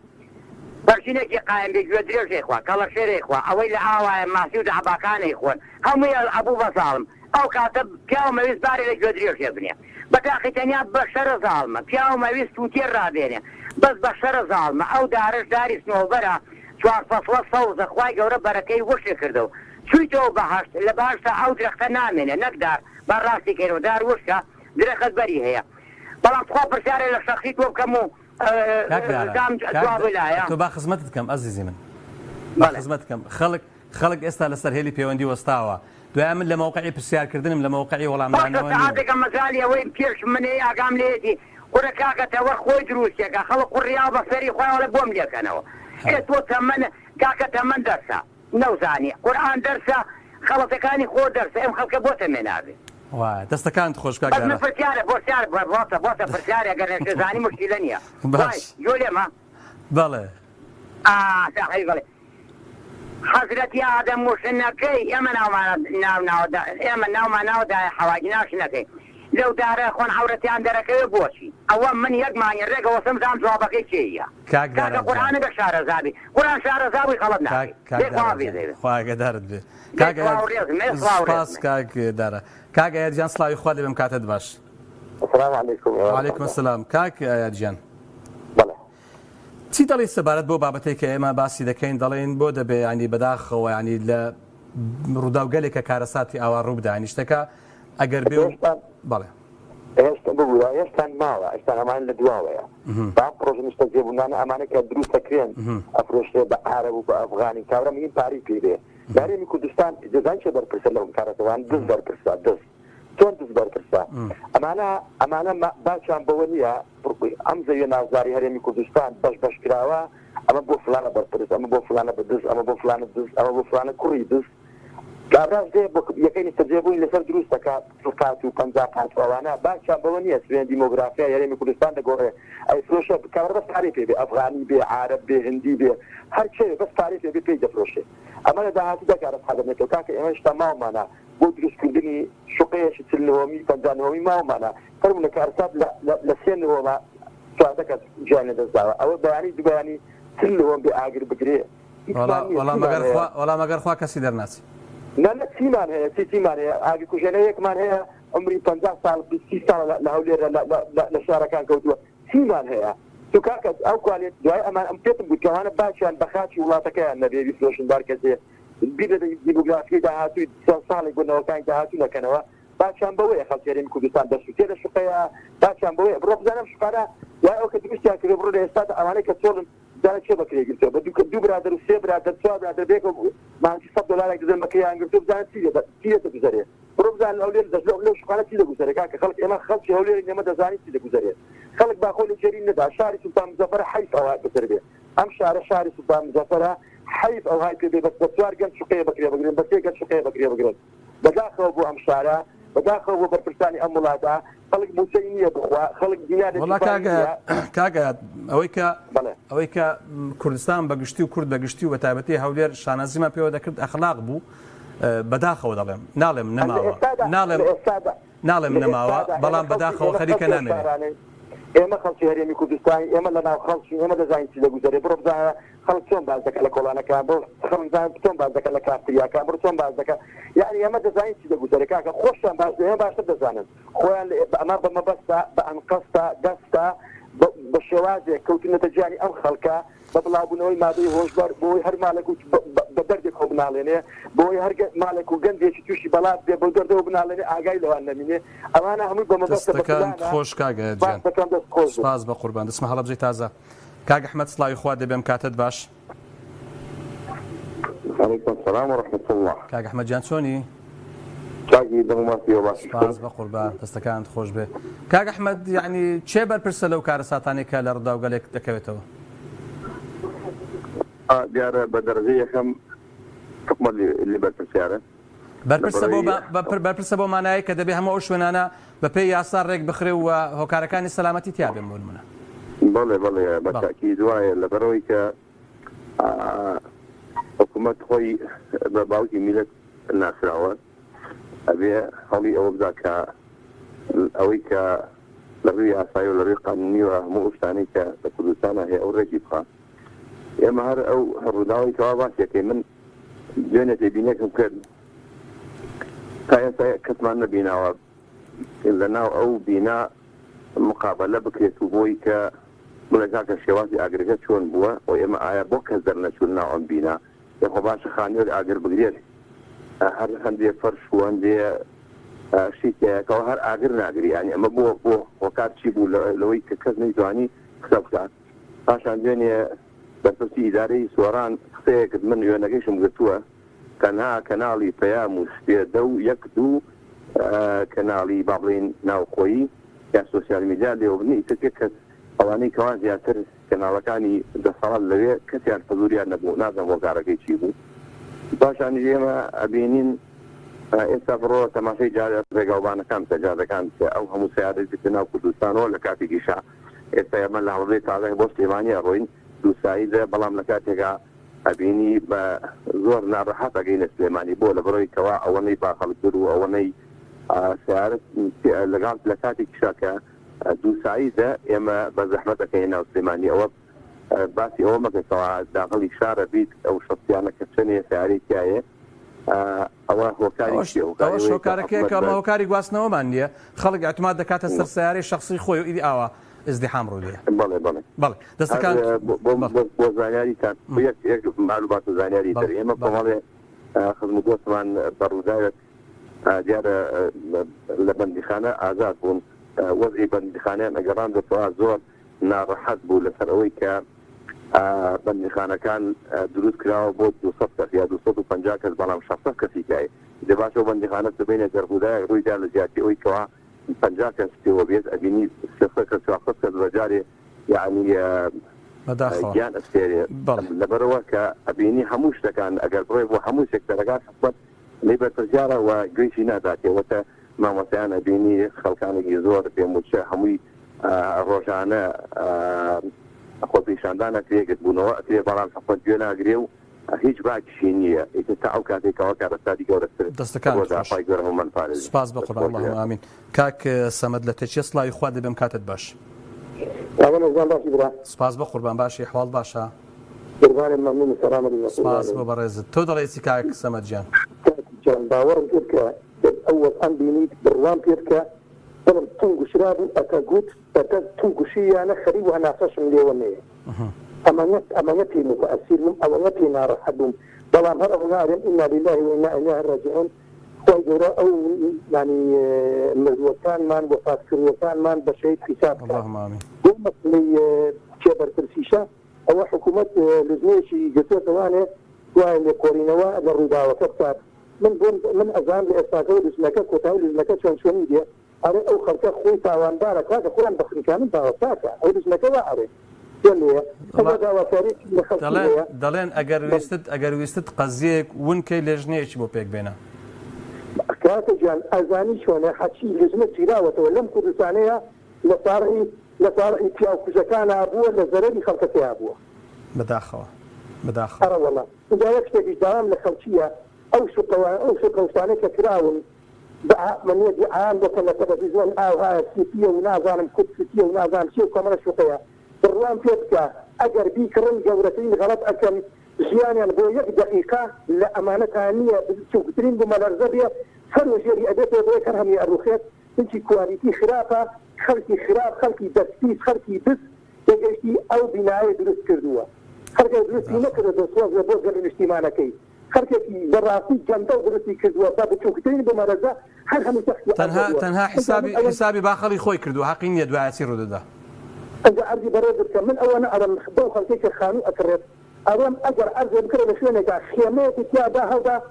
بەرچینێکی قایم بێ گوێ درێژێ خوا کەڵە شێرێ خوا ئەوەی لە ئاوایە ماسی و دەعباکانەی خۆن هەمووی ئەبوو بە زاڵم ئەو کاتە پیا و مەویست بارێ لە گوێ درێژێ بنێ بە تاقی تەنیا بە شەرە زاڵمە پیا و مەویست تووتێ ڕابێنێ بەس بە شەرە زاڵمە ئەو دارش داری سنۆڤەرە 4 فەسڵە سەوزە خوای گەورە بەرەکەی وشێ کردەوە چوویتەوە بەهەشت لە باشتە ئەو درەختە نامێنێ نەکدار بە ڕاستی کەیرەوە دار وشکە درەخت بەری هەیە بەڵام خوا پرسیارێ لە شەخصی تۆ بکەم و تۆ با خزمەتت بکەم ئەزیزی من خزمەت بکەم خەڵک ئێستا لەسەر هێلی پەیوەندی وەستاوە دوای من لە موقعی پرسیارکردنم لە موقعی وەڵامدانەوە مەزالی ئەوەی پێش منەیە ئاگام لێتی قورە کاکەتەوە خۆی دروستێکە خەڵک قوڕیا بە فەری خۆیانە بۆم لێکەنەوە تۆ تەمەن کاکە تەمەن دەرسە نەوزانی قورئان دەرسە خەڵەتەکانی خۆ دەرسە ئەم خەڵکە بۆ تەمێنابێ دەستەکانت خۆشکاگەرە پرسیارە بۆتە پرسیارە گەر نەشێزانی مشکلە نییە جۆ لێمە بەڵێ بڵێ حەزرەتی ئادەم موشنەکەی ئێمە ئێمە ناومان ناودای حەواجی ناشنەکەی لەو دارە خۆن حورەتیان دەرەکەوێ بۆچی ئەوە من یەکمانی ڕێگەوە سمزان جوابەکەی چێیە کاکە قورئانە بە شارەزابی قورئان شارەزابی غەڵەت ناکەی خواگەدارت بێ کاگەدارە کاگە یارجان سڵاوی خوا دەبێم کاتت باش السلام علیکم وعلیکم السلام کاک یارجان چی دەڵێ سەبارەت بۆ بابەتێک کە ئێمە باسی دەکەین دەڵێن بۆ دەبێ ینی بەداخەوە ینی لە ڕووداوگەلێکە کارەساتی ئاوا ڕوو بدە ینی شتەکە ئەگەر بێ بەڵێ ئێستا بگووە ئێستان ماوە ئێستان ئەمان لە دواوەیە با پرۆژە مستەجێبوونانە ئەمانە کە دروستەکرێن ئەفرۆشتێ بە عەرەب و بە ئەفغانی کابرا میگین پاری پێ بێ دارێمی کوردستان دەزان چێ بەرپرسە لەو کارەکەوان دەست بەرپرسە دەست چۆن دەست بەرپرسە ئەمانە باچیان بەوە نییە ئەم زەویە ناوزاری هەرێمی کوردستان بەش کراوە ئەمە بۆ فلانە بەرپرس ئەمە بۆ فلانە بەدەست ئەمە بۆ فلانە دەست ئەمە بۆ فلانە کوڕی دەست کابراش دێ بۆ یەکەی نستەجێبووی لەسەر دروستەکە کات و 50 پانتوانە باچیان بەوە نییە سوێن دیمۆگرافیا هەرێمی کوردستان دەگۆڕێ ئەی فرۆشە کابرا بەس پارەی پێ بێ ئەفغانی بێ عەرەب بێ هندی بێ هەر چێ بەس پارەی پێ بێ پێی دەفرۆشێ ئەمە لە داهاتی دەکارە حەدەمێتەوە کاکە ئێمە شتا ماومانە بۆ دروستکردنی شوقەیەشی چلنەوەمی پەنجانەوەمی ماومانە فەرمونە کارسات لە سێنەوەما چواردەکەت گیان لەدەستداوە ئەوە بەیانی دوبیانی چلنەوەم بێ ئاگر بگرێ وەڵام ئەگەر خوا کەسی دەرناچی نه چیمان هەیە چیمان هەیە ئاگر کوژێنەیەکمان هەیە عمری 50 ساڵ 20 ساڵ لە هەولێرە لە شارەکان کەوتووە چیمان هەیە تو کاکە ئەو کوالێت دوای ئەمان ئەم پێتم گوت کەوانە باچیان بە خاچی وڵاتەکەیان نەبێ بیفرۆشن کەسێ بیرە دیمۆگرافیای داهاتووی ساڵی گۆنەوەکانی داهاتوو نەکەنەوە باچیان بەوەیە خەڵکی هەرێمی کوردستان دەسووتێ لە شوقەیە باچیان بەوەیە بڕۆ بزانم شوقانە وای ئەو کە دروستیان کردێ بڕۆ لە ئێستا ئەوانەی کە چۆڵن دارە چێ بەکرێگرتەوە بە دوو برادر و سێ برادر چوار برادر بێکە مانچی $100 دەزن بەکەیان گرتو بزانێت چی دەگوزارێ بڕۆ بزانن هەولێر لەو شوقانە چی دەگوزارێ کاکە خەڵک ئێمە خەڵکی هەولێر ئێمە دەزانین چی دەگوزارێت خەڵک باخۆ لە جێری نەدا شاری سولتان مزەفەرە حەیف ئەوهای بەسەر بێ ئەم شارە شاری سولتان مزەفەرە حەیف ئەوهای پێ بێ بەس بە چوار گەنج شوقەیە بەکرێ بگرن بە سێ گەنج شوقەیە بەکرێ بگرن بەداخەوە بۆ ئەم شارە بەداخەوە بۆ بەرپرسانی ئەم وڵاتە خەڵک موچەی نییە بخوا خەڵک کاگە ئەوەی کە کوردستان بەگشتی و کورد بەگشتی و بە تایبەتی هەولێر شانازیمان پێوە دەکرد ئەخلاق بوو بەداخەوە دەڵێم ناڵێم نەماوە بەڵام بەداخەوە خەریکە نامێنێت ئێمە خەڵکی هەرێمی کوردستانی ئێمە لە ناو خەڵکی ئێمە دەزانین چی دەگوزارێ بڕۆ بزانە خەڵک چۆن باز دەکە لە کۆڵانەکان بۆ خەڵک چۆن باز دەکە لە کافتریاکان بڕۆ چۆن باز دەکە یعنی ئێمە دەزانین چی دەگوزارێ کاکە خۆشیان باش ئێمە باشتر دەزانن خۆیان ئەمە بە مەبەستە بە ئەنقەستە دەستە بە شێوازێک کەوتنەتە گیانی ئەم خەڵکە بە بڵاوبوونەوەی مادەی هۆشبەر بۆی هەر مالێک و بە دەردێک خۆ بناڵێنێ بۆی هەر مالێک و گەندێکی تووشی بەڵات بێ بە دەردەوە بناڵێنێ ئاگای لەوان نەمینێ ئەوانە هەمووی بە مەبەستە خۆش کاگەیان سپاس بە قوربان دەسمە هەڵە بجێ تازە کاک ئەحمەد سڵاوی خوا دەبێم کاتت باش عەلەیکم سەلام وەڕەحمەتوڵڵاه الله کاک ئەحمەد جان چۆنی چاکی دڵماتیەوە باش سپاس بە قوربان دەستەکانت خۆش بێ کاک ئەحمەد یعنی چێ بەرپرسە لەو کارە ساتانێک کە لە ڕوودا و گەلێک دەکەوێتەوە دیارە بە دەرەجەی یەکەم حکومەت لێ بەرپرسیارە بەرپرسە بۆ مانایە کە دەبێ هەموو ئەو شوێنانە بە پێی یاسا ڕێک بخرێ و هۆکارەکانی سەلامەتی تیا بێن بۆ نمونە بەڵێ بەڵێ بەتاکی دوایە لەبەرەوەی کە حکوومەت خۆی بە باوکی میلەت ناسراوە ئەبێ هەڵی ئەوە بدا کە ئەوەی کە لە ڕووی یاسایی و لە ڕووی قانونیوە هەموو شتانەی کە لە کوردستانە هەیە ئەو ڕێکی بخا ئێمە هەر ئەو ڕووداوی کەوا باسیەکەی من دوێنێ تێبینێکم کرد تا ئێستا کەسمان نەبیناوە لە ناو ئەو بینا مقابلە بکرێت و بۆی کە بڵێ کاکە شێوازی ئاگرەکە چۆن بووە و ئێمە ئایا بۆ کەس دەرنەچوون ناو ئەم بینا یخۆ باشە خانوێر ئاگر بگرێت هەر هەندێ فەرش و هەندێ شتێکەوە هەر ئاگر ناگری ینی ئەمە بۆ هۆکار چی بوو لەوەی کە کەس نەیتوانی قسە بکات پاشان دوێنێ بەرپرسی ئیدارەی سوۆران قسەیەکت من وێنەکەیشم گرتووە تەنها کەناڵی پەیام و سپێدە و یەک دوو کەناڵی با بڵێن ناوخۆیی یا سۆسیال میدیا لێوبنی تر کەس ئەوانەی کەوا زیاتر کەناڵەکانی دەسەڵات لەوێ کەسیان حەزوریان نەبوو نازانم هۆکارەکەی چی بوو پاشان ئێمە ئەبینین ئێستا بڕۆ تەماشای ڕێگاوبانەکان سەجادەکان ئەو هەموو سیارەتی ناو کوردستانەوە لە کاتێکی شا ئێستا ئێمە لە هەڵەی تازای بۆ سلێمانی ئەڕۆین دووساییدە بەڵام لە کاتێکا ئەبینی بە زۆر ناڕەحەت ئەگەینە سلێمانی بۆ لە بڕۆی کەوا ئەوەنەی باخەڵکر و ئەوەنەی سیارەت لەگەڵ لە کاتێکی شاکە دووساییدە ئێمە بە زەحمەت دەکەین ناو سلێمانی ئەوە باسی ئەوە مەکەیتەوە داخڵی شارە بیت ئەو شخصیانە کە چەندێ سیارێکیایە ئەوە هۆکارەکەی کە هۆکاری گواستنەوەمان نییە خەڵک ئەتومات دەکاتە سەر سیارەی شخصی خۆی و ئیدی ئاوا ازدحام ڕوودێ بەڵێ دەستەکان بۆ زانیاری معلومات و زانیاری تر ئێمە کۆمەڵێ خزمەتگوۆستمان بەڕووداوێت دیارە لە بەندیخانە ئازاد بوون وەزعی بەندیخانیان ئەگەڕان دەتەوە زۆر ناڕەحەت بوو لەسەر ئەوەی کە بەندیخانەکان دروست کراوە بۆ 200 کەس یا 250 کەس بەڵام 600 کەسی کای دێ باشەوە بەندیخانە بینێت دەربوودای ڕوویدا لە زیاتی ئەوەی کەوا 50 کەس پێوە بێت ئەبینی 300 کەس 400 کەس بەجارێ یعنی گیان ئەستێرێ لەبەرەوە کە ئەبینی هەموو شتەکان ئەگەر بڕێ بۆ هەموو سێکتەرەکان حکومەت لێ بەرپرسیارە و گوێیشی ناداتێوەتە مامۆستایان ئەبینی خەڵکانێکی زۆر پێموچە هەمووی ڕۆژانە خۆپیشاندانە کرێگت بوونەوە ئەتێ بەڵام حکومەت گوێ ناگرێ و هیچ باکیشی نییە تا ئەو کاتێکەوە کارەستی گەورەتر دەستەکان گەورە هەمومان پارێز سپاس بە قوربان اللهم ئامین کاک سەمەد لە تەچیە سڵاوی خوا دەبێم کاتت باش سپاس بە قوربان باشی حواڵ باشە سپاس بۆ بەڕێزت تۆ دەڵێسی کاک سەمەد جان باوەڕم کرد کە ئەوە ئەم بینیت بڕوان پێ بکە بڵم تونگ و شراب و ئەکە گوت ئەکە تونگ و شییانە خەری و هەناسەشم لێوە نەیە ئەمانە پێی متەئەسیر بووم ئەوەنە پێی ناڕەحەت بووم بەڵام هەر ئەو نارێن ئینا لله وئینا ئیلەیه راجعون خۆی گەورە ئەو ینی مردووەکانمان وەفاتکردووەکانمان بە شەهید حیساب کات بۆ مەسلەی کێبەرپرسیشە ئەوە حکوومەت لزمێکی گرتووەتەوانێ دوای لێکۆڕینەوە لە ڕووداوەکە بکات من ئەزان لە ئێستاکەەوە لزمەکە کۆتایی لزمەکە چۆن چۆنی دێ ئەرێ ئەو خەڵکە خۆی تاوانبارە کاتە خۆیان بە خریکانم باوەساکە ئەو لزمەکەەوە ئەرێ دەڵێن ئەگەر ویستت قەزیەک ونکەی لێژنەیەکی بۆ پێک بێنە کاتە گیان ئەزانی چۆنە حەچی لزمە گیراوەتەوە لەم کوردستانەیە لە ساڕی پیاوکوژەکانە بووە لە زەرەری خەڵکەکەیا بووە بەداخەوە ئەرەوەڵا اینجا یەک شتێکی داوام لە خەڵکیە ئەو شقەوستانەی کە کراون من يجي عام وكلا تلفزيون هاي سيتيه ونازان كنت سيتيه ونازان شيء كمان شوقيا بروان فيتك أجر بيكرن جورتين غلط أكل جياني بو يك دقيقة لأمانة ثانية شوكترين بملرزبية فرو جيري أديته بيكرهم يا الرخيت انتي كواليتي خرافة خلقي خراف خلقي دستيس خلقي بس يجيشي أو بناية درس كردوها خلقي درسي نكرة دسوة زبوزة الاجتماع كي خلقي براسي جنده ودرسي كردوها باب شوكترين بملرزة هر هم تحكي تنها حسابي باخلي خوي كردو حقين يدعى سيرو ده أنت أرجي بريدك من أول أنا مخبو خلقيك الخانو أكرر أوام أجر أرجو بكرة بشوينك خياماتي تيابا هذا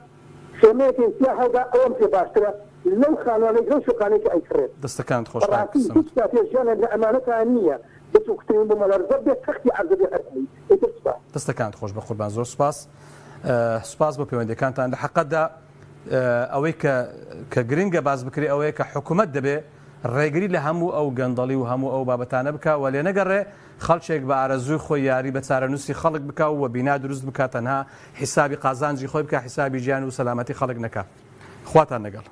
خياماتي تيابا هذا أوام في باشترا لو خانواني لو شقانيك أي كرر دستكانت خوش راسي تبتا في جانا لأمانتها النية بس وقتين بمالرزب تخطي عرض بحرمي إنتبسبا دستكانت خوش بقربان زور سپاس سپاس بۆ پەیوەندیەکانتان لە حەقەتدا ئەوەی کە گرنگە باز بکری ئەوەیە کە حکوومەت دەبێ ڕێگری لە هەموو ئەو گەندەڵی و هەموو ئەو بابەتانە بکە و لێ نەگەڕێ خەڵکێک بە ئارەزووی خۆی یاری بە چارەنووسی خەڵک بکە و بینا دروست بکات تەنها حیسابی قازانجی خۆی بکە حیسابی گیان و سەلامەتی خەڵک نەکات خواتان لەگەڵ